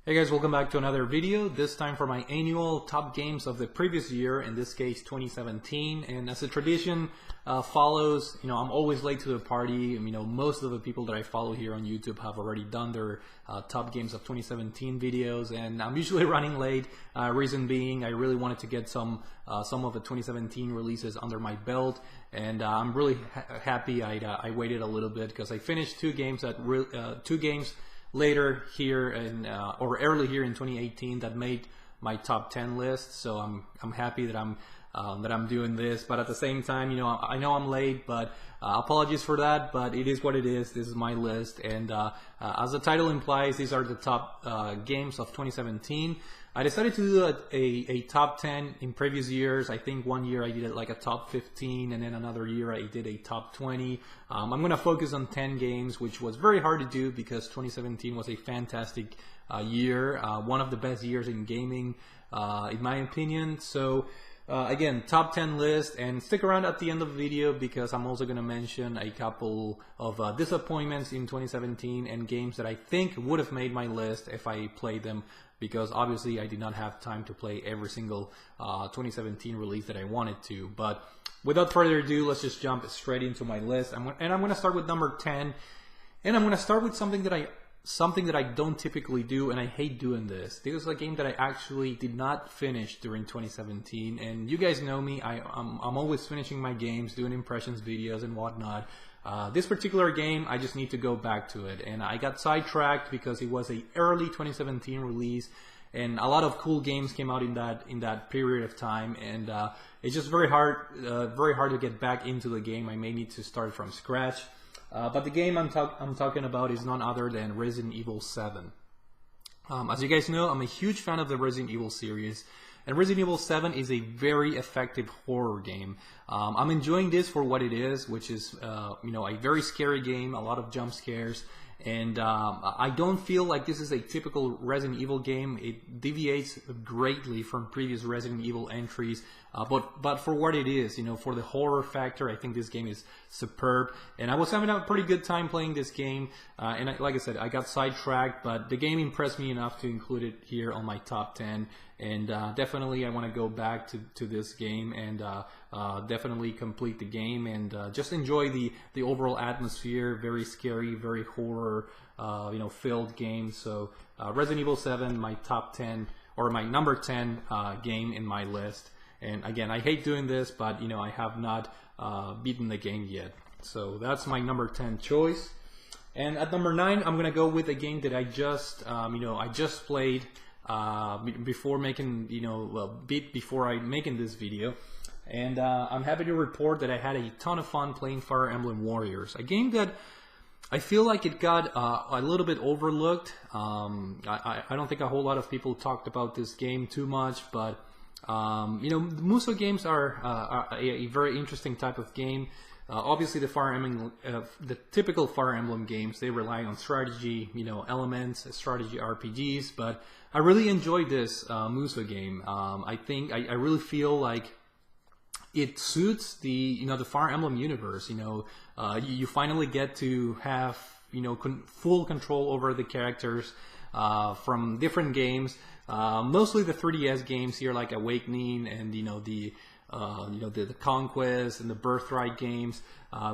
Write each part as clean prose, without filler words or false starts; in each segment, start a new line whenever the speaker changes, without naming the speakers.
Hey guys, welcome back to another video, this time for my annual top games of the previous year, in this case 2017. And as a tradition follows, I'm always late to the party. Most of the people that I follow here on YouTube have already done their top games of 2017 videos, and I'm usually running late. Reason being, I really wanted to get some of the 2017 releases under my belt, and I'm really happy I waited a little bit because I finished two games later here or early here in 2018 that made my top 10 list. So I'm happy that I'm doing this, but at the same time, I know I'm late, but apologies for that, but it is what it is. This is my list, and as the title implies, these are the top games of 2017. I decided to do a top 10 in previous years. I think one year I did like a top 15, and then another year I did a top 20. I'm going to focus on 10 games, which was very hard to do because 2017 was a fantastic year, one of the best years in gaming, in my opinion. So again, top 10 list, and stick around at the end of the video because I'm also going to mention a couple of disappointments in 2017 and games that I think would have made my list if I played them, because obviously I did not have time to play every single 2017 release that I wanted to. But without further ado, let's just jump straight into my list. I'm going to start with number 10, and I'm going to start with something that I don't typically do, and I hate doing this. This is a game that I actually did not finish during 2017, and you guys know me. I'm always finishing my games, doing impressions videos and whatnot. This particular game, I just need to go back to it, and I got sidetracked because it was a early 2017 release, and a lot of cool games came out in that period of time, and it's just very hard to get back into the game. I may need to start from scratch. But the game I'm talking about is none other than Resident Evil 7. As you guys know, I'm a huge fan of the Resident Evil series, and Resident Evil 7 is a very effective horror game. I'm enjoying this for what it is, which is a very scary game, a lot of jump scares, and I don't feel like this is a typical Resident Evil game. It deviates greatly from previous Resident Evil entries, but for what it is, for the horror factor, I think this game is superb. And I was having a pretty good time playing this game, and like I said, I got sidetracked, but the game impressed me enough to include it here on my top 10. And definitely I want to go back to this game and definitely complete the game and just enjoy the overall atmosphere. Very scary, very horror filled game. So Resident Evil 7, my top 10 or my number 10 game in my list. And again, I hate doing this, but I have not beaten the game yet. So that's my number 10 choice. And at number 9, I'm gonna go with a game that I just played before making before I making this video, and I'm happy to report that I had a ton of fun playing Fire Emblem Warriors, a game that I feel like it got a little bit overlooked. I don't think a whole lot of people talked about this game too much, but Muso games are a very interesting type of game. Obviously, the typical Fire Emblem games, they rely on strategy, elements, strategy RPGs. But I really enjoyed this Muso game. I really feel like it suits the Fire Emblem universe. You finally get to have full control over the characters from different games. Mostly the 3DS games here, like Awakening and the Conquest and the Birthright games,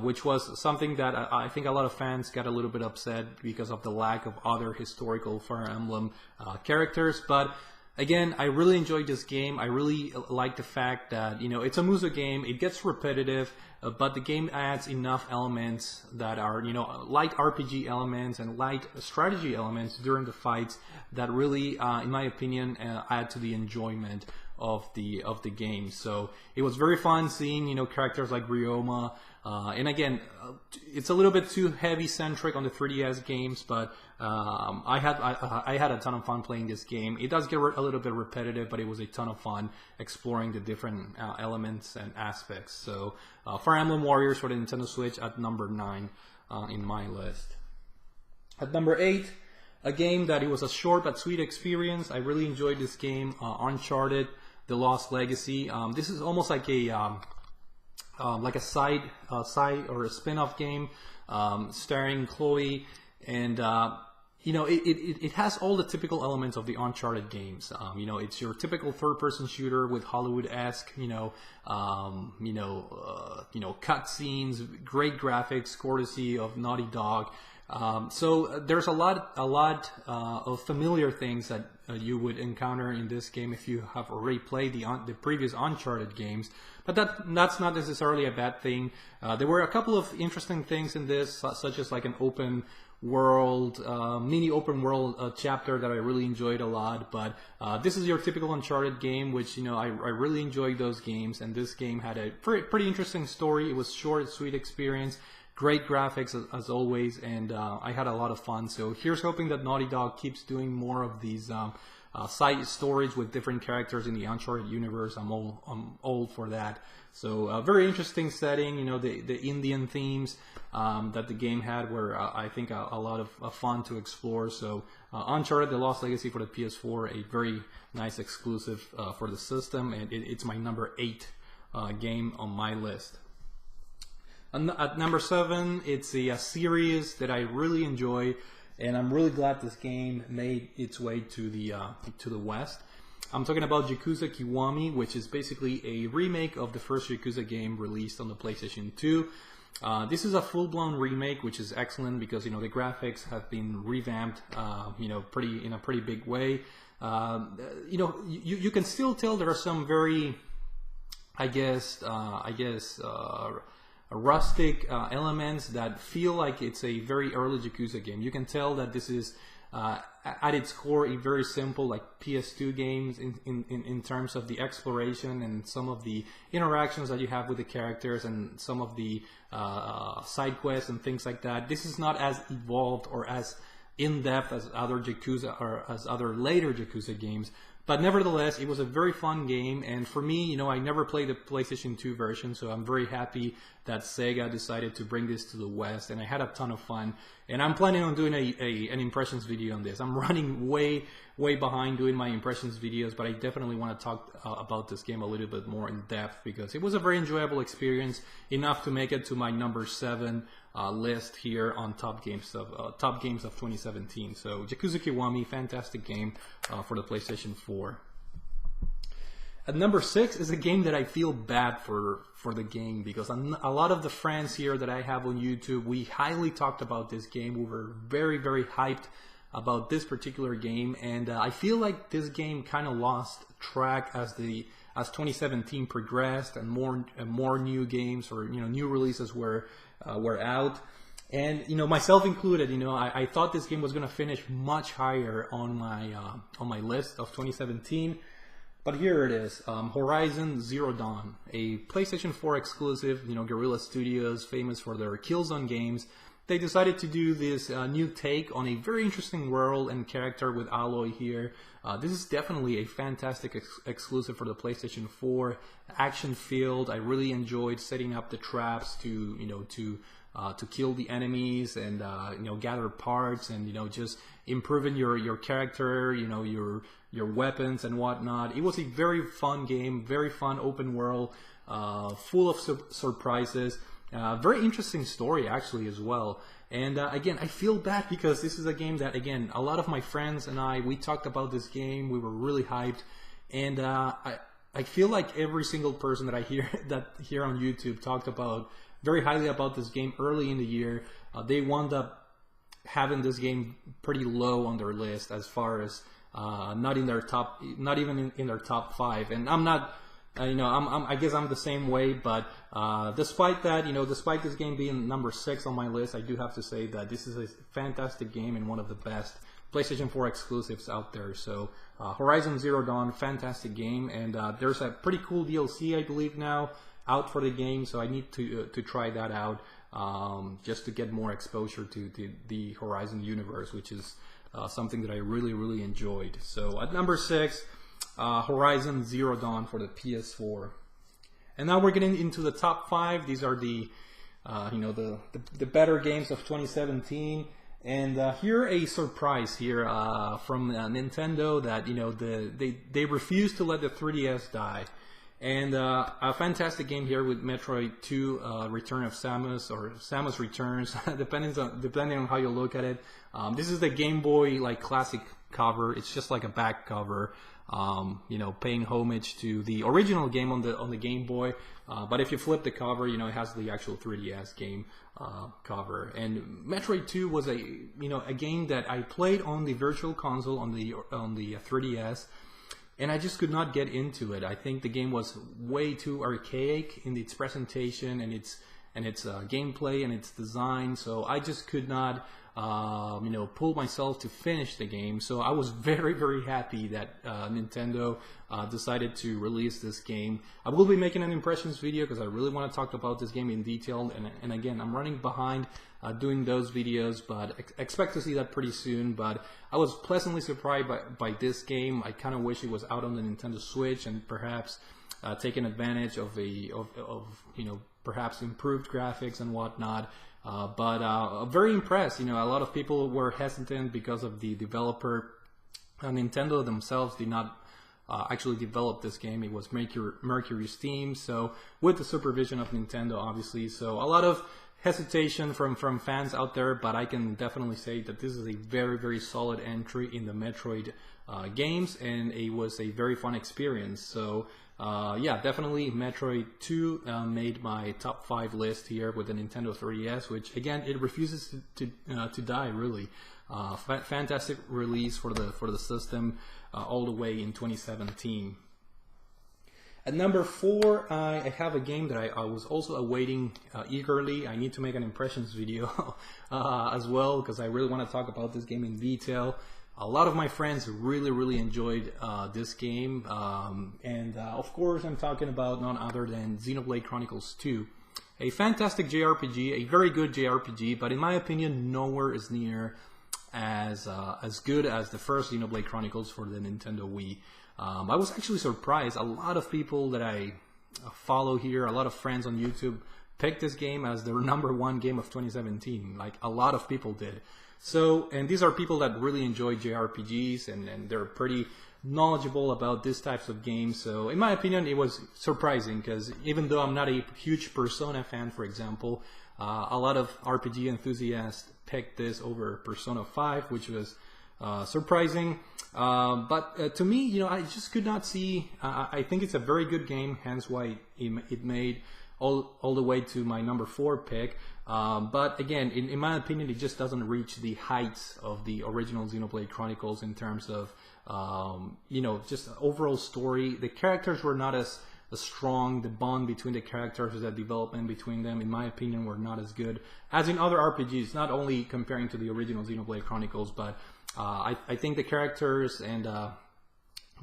which was something that I think a lot of fans got a little bit upset because of the lack of other historical Fire Emblem characters. But again, I really enjoyed this game. I really like the fact that it's a Muso game. It gets repetitive, but the game adds enough elements that are light RPG elements and light strategy elements during the fights that really, in my opinion, add to the enjoyment of the game. So it was very fun seeing characters like Ryoma, and again, it's a little bit too heavy centric on the 3DS games, but I had a ton of fun playing this game. It does get a little bit repetitive, but it was a ton of fun exploring the different elements and aspects. So Fire Emblem Warriors for the Nintendo Switch at number 9 in my list. At number 8, a game that it was a short but sweet experience. I really enjoyed this game, Uncharted: The Lost Legacy. This is almost like a side or a spin-off game starring Chloe, and it has all the typical elements of the Uncharted games. It's your typical third-person shooter with Hollywood-esque, cutscenes, great graphics, courtesy of Naughty Dog. So there's a lot of familiar things that you would encounter in this game if you have already played the previous Uncharted games. But that's not necessarily a bad thing. There were a couple of interesting things in this, such as like an open world, mini open world chapter that I really enjoyed a lot. But this is your typical Uncharted game, which I really enjoyed those games. And this game had a pretty interesting story. It was short, sweet experience. Great graphics as always, and I had a lot of fun. So here's hoping that Naughty Dog keeps doing more of these side stories with different characters in the Uncharted universe. I'm all for that. So very interesting setting. The Indian themes that the game had were I think a lot of fun to explore. So Uncharted: The Lost Legacy for the PS4, a very nice exclusive for the system, and it's my number 8 game on my list. At number 7, it's a series that I really enjoy, and I'm really glad this game made its way to the West. I'm talking about Jacuzzi Kiwami, which is basically a remake of the first Yakuza game released on the PlayStation 2. This is a full-blown remake, which is excellent because the graphics have been revamped, in a pretty big way. You can still tell there are some very, rustic elements that feel like it's a very early Yakuza game. You can tell that this is at its core a very simple like PS2 games in terms of the exploration and some of the interactions that you have with the characters and some of the side quests and things like that. This is not as evolved or as in-depth as other Yakuza or as other later Yakuza games. But nevertheless, it was a very fun game, and for me, I never played the PlayStation 2 version, so I'm very happy that Sega decided to bring this to the West, and I had a ton of fun. And I'm planning on doing an impressions video on this. I'm running way behind doing my impressions videos, but I definitely want to talk about this game a little bit more in depth because it was a very enjoyable experience, enough to make it to my number 7 list here on top games of 2017. So Jacuzzi Kiwami, fantastic game for the PlayStation 4. At number 6 is a game that I feel bad for the game because a lot of the friends here that I have on YouTube, we highly talked about this game. We were very hyped about this particular game, and I feel like this game kind of lost track as 2017 progressed and more new games or new releases were out. And myself included, I thought this game was going to finish much higher on my list of 2017. But here it is, Horizon Zero Dawn, a PlayStation 4 exclusive. Guerrilla Studios, famous for their Killzone games. They decided to do this new take on a very interesting world and character with Aloy here. This is definitely a fantastic exclusive for the PlayStation 4. Action-filled. I really enjoyed setting up the traps to kill the enemies and gather parts and just improving your character, your weapons and whatnot. It was a very fun game, very fun open world, full of surprises. Very interesting story actually as well. And again, I feel bad because this is a game that, again, a lot of my friends and we talked about this game. We were really hyped, and I feel like every single person that I hear here on YouTube talked about very highly about this game early in the year. They wound up having this game pretty low on their list as far as not even in their top 5. And I'm not. I guess I'm the same way, but despite that, despite this game being number 6 on my list, I do have to say that this is a fantastic game and one of the best PlayStation 4 exclusives out there. So Horizon Zero Dawn, fantastic game, and there's a pretty cool DLC, I believe, now out for the game, so I need to try that out just to get more exposure to the Horizon universe, which is something that I really enjoyed. So at number 6, Horizon Zero Dawn for the PS4. And now we're getting into the top 5. These are the better games of 2017. And here a surprise here from Nintendo that they refused to let the 3DS die. And a fantastic game here with Metroid 2 Return of Samus, or Samus Returns, depending on how you look at it. This is the Game Boy like classic cover. It's just like a back cover, you know, paying homage to the original game on the Game Boy. But if you flip the cover, you know, it has the actual 3DS game cover. And Metroid 2 was a game that I played on the Virtual Console on the 3DS. And I just could not get into it. I think the game was way too archaic in its presentation and its gameplay and its design. So I just could not, pull myself to finish the game. So I was very, very happy that Nintendo decided to release this game. I will be making an impressions video because I really want to talk about this game in detail. And again, I'm running behind doing those videos, but expect to see that pretty soon. But I was pleasantly surprised by this game. I kind of wish it was out on the Nintendo Switch and perhaps taking advantage of perhaps improved graphics and whatnot. But very impressed. You know, a lot of people were hesitant because of the developer. Nintendo themselves did not actually develop this game. It was Mercury's team, so with the supervision of Nintendo, obviously. So a lot of hesitation from fans out there, but I can definitely say that this is a very, very solid entry in the Metroid games, and it was a very fun experience. So yeah, definitely Metroid 2 made my top 5 list here with the Nintendo 3DS, which again, it refuses to die, really. Fantastic release for the system all the way in 2017. At number 4, I have a game that I was also awaiting eagerly. I need to make an impressions video as well because I really want to talk about this game in detail. A lot of my friends really enjoyed this game, and of course I'm talking about none other than Xenoblade Chronicles 2. A fantastic JRPG, a very good JRPG, but in my opinion nowhere is near as good as the first Xenoblade Chronicles for the Nintendo Wii. I was actually surprised. A lot of people that I follow here, a lot of friends on YouTube, picked this game as their #1 game of 2017. Like, a lot of people did. So, and these are people that really enjoy JRPGs and they're pretty knowledgeable about these types of games. So, in my opinion, it was surprising because even though I'm not a huge Persona fan, for example, a lot of RPG enthusiasts picked this over Persona 5, which was surprising. But to me, you know, I just could not see. I think it's a very good game, hence why it made all the way to my number 4 pick. But again, in my opinion, it just doesn't reach the heights of the original Xenoblade Chronicles in terms of, just overall story. The characters were not as strong. The bond between the characters, the development between them, in my opinion, were not as good as in other RPGs, not only comparing to the original Xenoblade Chronicles, but I think the characters and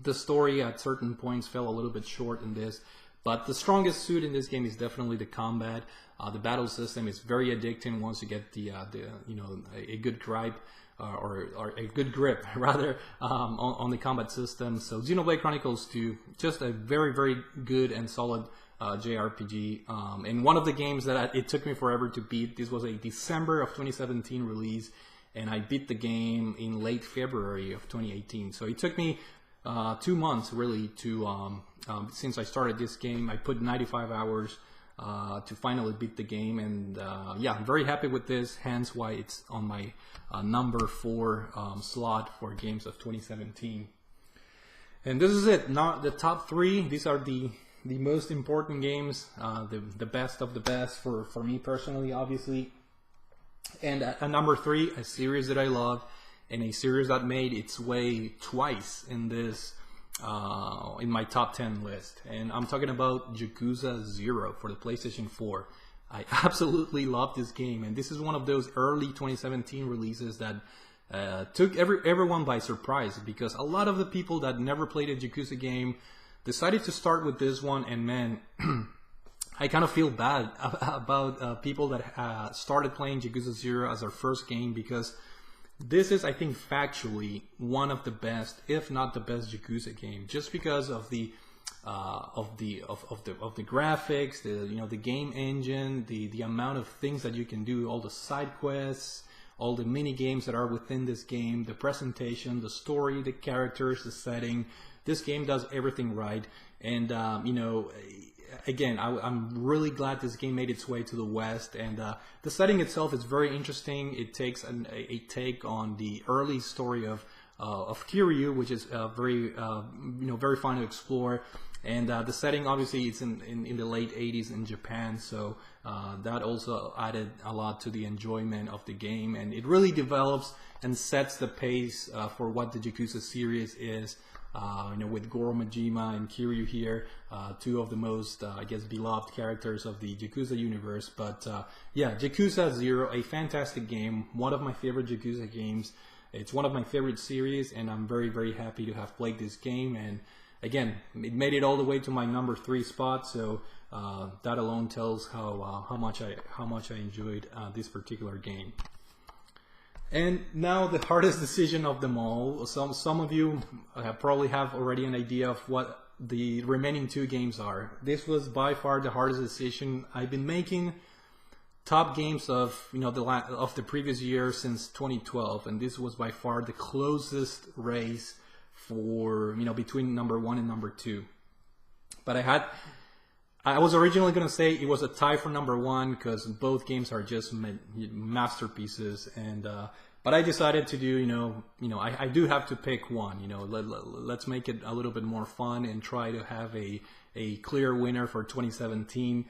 the story at certain points fell a little bit short in this. But the strongest suit in this game is definitely the combat. The battle system is very addicting once you get a good grip or a good grip rather on the combat system. So Xenoblade Chronicles 2, just a very good and solid JRPG. And one of the games that it took me forever to beat. This was a December of 2017 release, and I beat the game in late February of 2018. So it took me 2 months really to since I started this game. I put 95 hours to finally beat the game, and yeah, I'm very happy with this, hence why it's on my number 4 slot for games of 2017. And this is it. Now the top 3, these are the most important games, the best of the best for me personally, obviously. And at number 3, a series that I love, and a series that made its way twice in this in my top 10 list, and I'm talking about Yakuza Zero for the PlayStation 4. I absolutely love this game, and this is one of those early 2017 releases that took everyone by surprise, because a lot of the people that never played a Yakuza game decided to start with this one, and man, I kind of feel bad about people that started playing Yakuza Zero as their first game, because this is, I think, factually one of the best, if not the best, Yakuza game, just because of the graphics, the game engine, the amount of things that you can do, all the side quests, all the mini games that are within this game, the presentation, the story, the characters, the setting. This game does everything right, and you know, again, I'm really glad this game made its way to the West, and the setting itself is very interesting. It takes a take on the early story of Kiryu, which is very very fun to explore. And the setting, obviously, it's in the late 80s in Japan, so that also added a lot to the enjoyment of the game, and it really develops and sets the pace for what the Yakuza series is. With Goro Majima and Kiryu here, two of the most, I guess, beloved characters of the Yakuza universe. But yeah, Yakuza Zero, a fantastic game, one of my favorite Yakuza games. It's one of my favorite series, and I'm very, very happy to have played this game. And again, it made it all the way to my number 3 spot, so that alone tells how much I enjoyed this particular game. And now the hardest decision of them all. Some of you probably have already an idea of what the remaining 2 games are. This was by far the hardest decision. I've been making top games of the previous year since 2012, and this was by far the closest race for between number 1 and number 2. But I was originally going to say it was a tie for number 1 because both games are just masterpieces, and but I decided to do I do have to pick one. Let's make it a little bit more fun and try to have a clear winner for 2017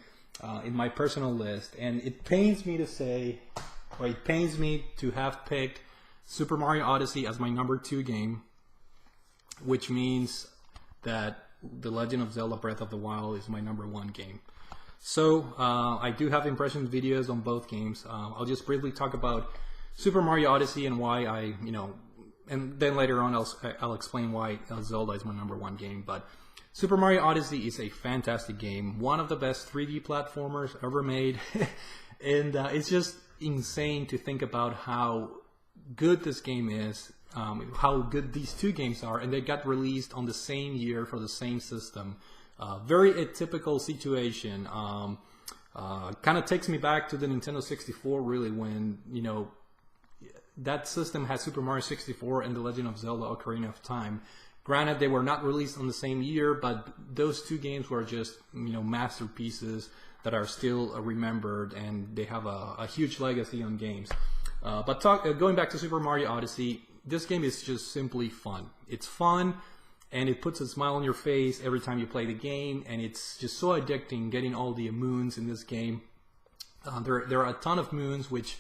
in my personal list. And it pains me to say, or it pains me to have picked Super Mario Odyssey as my number 2 game, which means that The Legend of Zelda Breath of the Wild is my number 1 game. So I do have impression videos on both games. I'll just briefly talk about Super Mario Odyssey and why and then later on I'll explain why Zelda is my number 1 game. But Super Mario Odyssey is a fantastic game, one of the best 3D platformers ever made, and it's just insane to think about how good this game is. How good these 2 games are, and they got released on the same year for the same system. Very atypical situation. Kind of takes me back to the Nintendo 64, really, when that system had Super Mario 64 and The Legend of Zelda: Ocarina of Time. Granted, they were not released on the same year, but those 2 games were just masterpieces that are still remembered, and they have a huge legacy on games. But going back to Super Mario Odyssey, this game is just simply fun. It's fun, and it puts a smile on your face every time you play the game, and it's just so addicting getting all the moons in this game. There are a ton of moons, which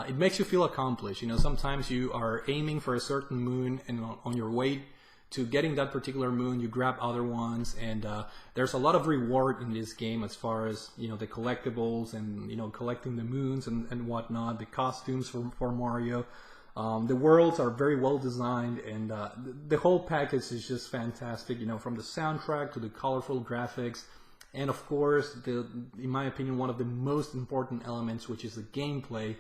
it makes you feel accomplished. Sometimes you are aiming for a certain moon, and on your way to getting that particular moon, you grab other ones, and there's a lot of reward in this game as far as the collectibles and collecting the moons and whatnot, the costumes for Mario. The worlds are very well designed, and the whole package is just fantastic. From the soundtrack to the colorful graphics, and of course, in my opinion, one of the most important elements, which is the gameplay.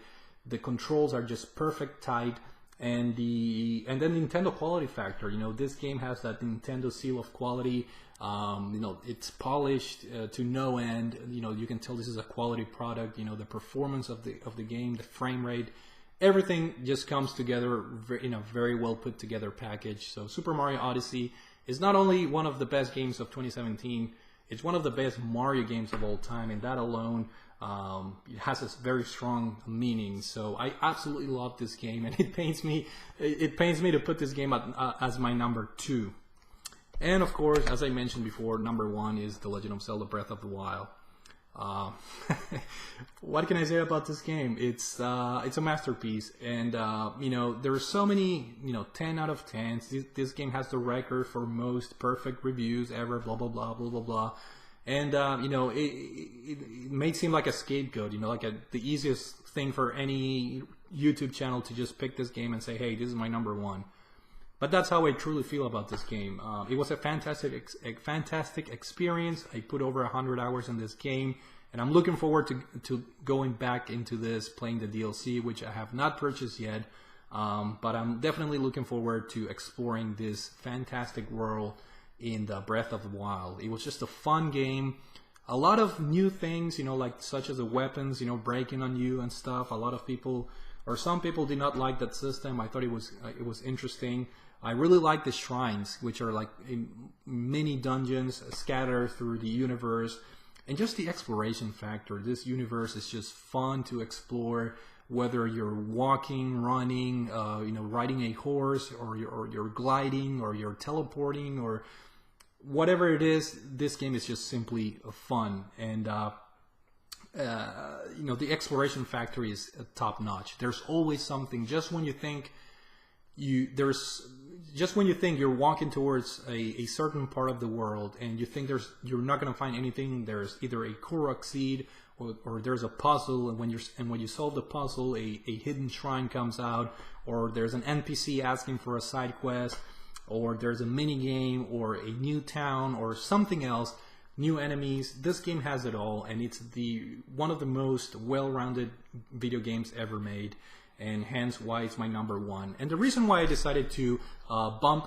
The controls are just perfect tight, and then Nintendo quality factor. This game has that Nintendo seal of quality. It's polished to no end. You can tell this is a quality product. The performance of the game, the frame rate. Everything just comes together in a very well put together package. So Super Mario Odyssey is not only one of the best games of 2017, it's one of the best Mario games of all time, and that alone it has a very strong meaning. So I absolutely love this game, and it pains me to put this game as my number 2. And of course, as I mentioned before, number 1 is The Legend of Zelda Breath of the Wild. What can I say about this game? It's a masterpiece, and there are so many 10 out of 10s. This game has the record for most perfect reviews ever. Blah blah blah blah blah blah. And it may seem like a scapegoat, like the easiest thing for any YouTube channel to just pick this game and say, hey, this is my number 1. But that's how I truly feel about this game. It was a fantastic experience. I put over 100 hours in this game, and I'm looking forward to going back into this, playing the DLC, which I have not purchased yet. But I'm definitely looking forward to exploring this fantastic world in the Breath of the Wild. It was just a fun game. A lot of new things, like such as the weapons, breaking on you and stuff. A lot of people or some people did not like that system. I thought it was interesting. I really like the shrines, which are like mini dungeons scattered through the universe, and just the exploration factor. This universe is just fun to explore, whether you're walking, running, riding a horse, or you're gliding, or you're teleporting, or whatever it is. This game is just simply fun, and the exploration factor is top notch. There's always something. Just when you think you're walking towards a certain part of the world and you think you're not going to find anything, there's either a Korok seed or there's a puzzle, and when you solve the puzzle, a hidden shrine comes out, or there's an NPC asking for a side quest, or there's a mini game, or a new town, or something else, new enemies. This game has it all, and it's one of the most well-rounded video games ever made, and hence why it's my number one. And the reason why I decided to bump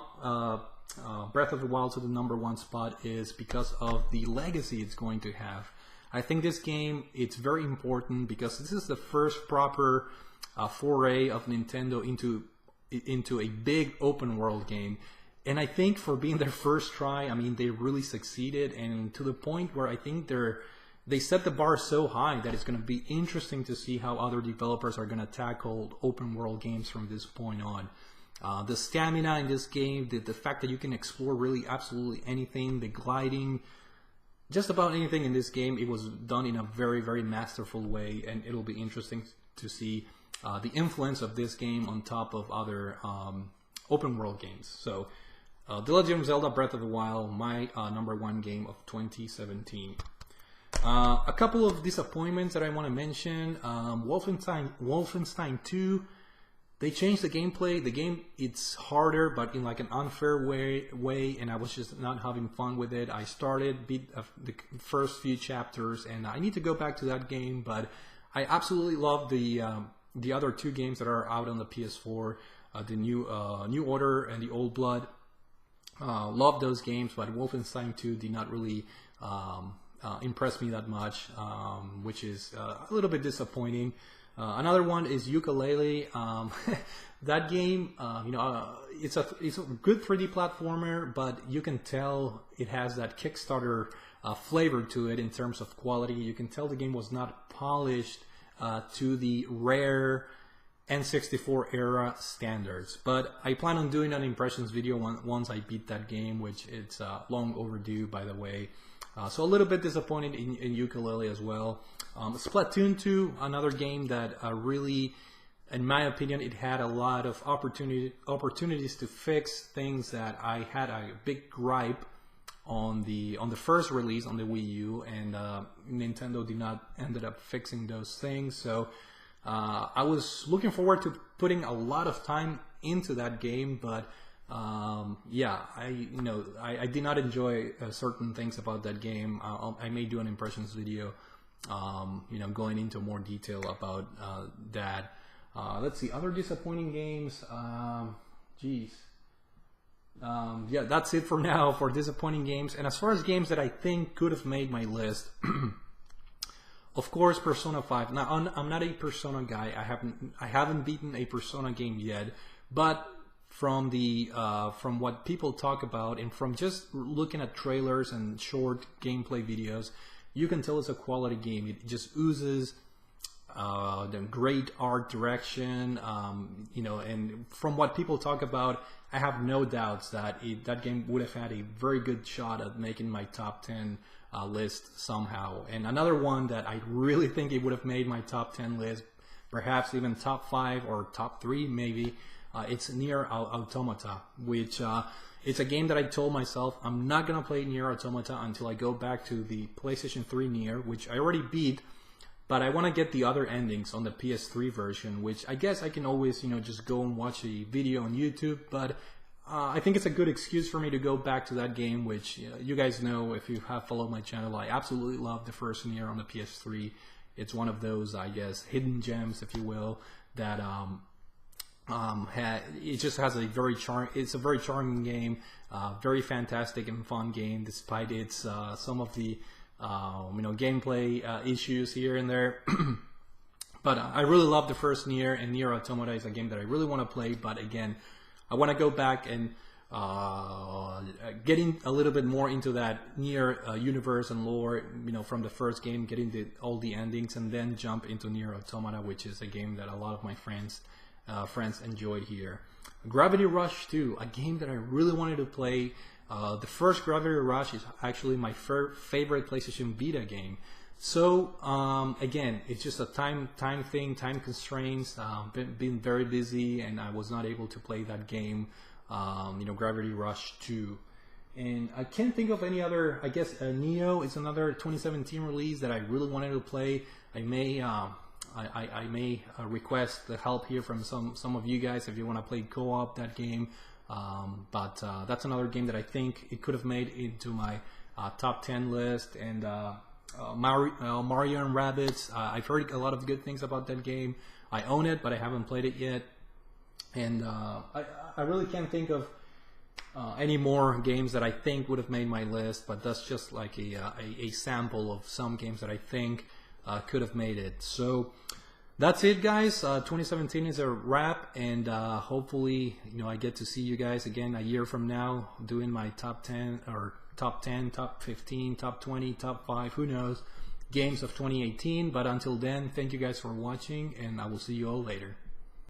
Breath of the Wild to the number one spot is because of the legacy it's going to have. I think this game, it's very important because this is the first proper foray of Nintendo into a big open world game. And I think for being their first try, I mean, they really succeeded, and to the point where I think they set the bar so high that it's going to be interesting to see how other developers are going to tackle open world games from this point on. The stamina in this game, the fact that you can explore really absolutely anything, the gliding, just about anything in this game, it was done in a very, very masterful way, and it'll be interesting to see the influence of this game on top of other open world games. So, The Legend of Zelda Breath of the Wild, my number one game of 2017. A couple of disappointments that I want to mention. Wolfenstein 2, they changed the gameplay. The game, it's harder, but in like an unfair way, and I was just not having fun with it. I beat the first few chapters, and I need to go back to that game, but I absolutely love the other two games that are out on the PS4, the New Order and the Old Blood. Love those games, but Wolfenstein 2 did not really impress me that much, which is a little bit disappointing. Another one is Yooka-Laylee. That game, it's a good 3D platformer, but you can tell it has that Kickstarter flavor to it in terms of quality. You can tell the game was not polished to the rare N64 era standards. But I plan on doing an impressions video once I beat that game, which it's long overdue, by the way. So a little bit disappointed in Yooka-Laylee as well. Splatoon 2, another game that really, in my opinion, it had a lot of opportunities to fix things that I had a big gripe on the first release on the Wii U, and Nintendo did not ended up fixing those things. So I was looking forward to putting a lot of time into that game, but yeah, I did not enjoy certain things about that game. I may do an impressions video, going into more detail about that. Let's see, other disappointing games. Yeah, that's it for now for disappointing games. And as far as games that I think could have made my list, of course, Persona 5. Now, I'm not a Persona guy. I haven't beaten a Persona game yet, but from what people talk about and from just looking at trailers and short gameplay videos, you can tell it's a quality game. It just oozes the great art direction, and from what people talk about, I have no doubts that that game would have had a very good shot at making my top 10 list somehow. And another one that I really think it would have made my top 10 list, perhaps even top 5 or top 3 maybe, it's Nier Automata, which it's a game that I told myself I'm not going to play Nier Automata until I go back to the PlayStation 3 Nier, which I already beat, but I want to get the other endings on the PS3 version, which I guess I can always, just go and watch a video on YouTube, but I think it's a good excuse for me to go back to that game, which you guys know if you have followed my channel, I absolutely love the first Nier on the PS3. It's one of those, I guess, hidden gems, if you will, that it just has it's a very charming game, very fantastic and fun game, despite its some of the gameplay issues here and there. But I really love the first Nier, and Nier Automata is a game that I really want to play. But again, I want to go back and getting a little bit more into that Nier universe and lore, from the first game, getting all the endings, and then jump into Nier Automata, which is a game that a lot of my friends enjoyed here. Gravity Rush 2, a game that I really wanted to play. The first Gravity Rush is actually my favorite PlayStation Vita game. So again, it's just a time thing, time constraints. Been very busy, and I was not able to play that game. Gravity Rush 2, and I can't think of any other. I guess Neo is another 2017 release that I really wanted to play. I may request the help here from some of you guys if you want to play co-op that game. But that's another game that I think it could have made into my top 10 list. And Mario and Rabbids, I've heard a lot of good things about that game. I own it, but I haven't played it yet. And I really can't think of any more games that I think would have made my list, but that's just like a sample of some games that I think could have made it. So that's it, guys. 2017 is a wrap, and hopefully I get to see you guys again a year from now doing my top 10 or top 10, top 15, top 20, top 5, who knows, games of 2018. But until then, thank you guys for watching, and I will see you all later.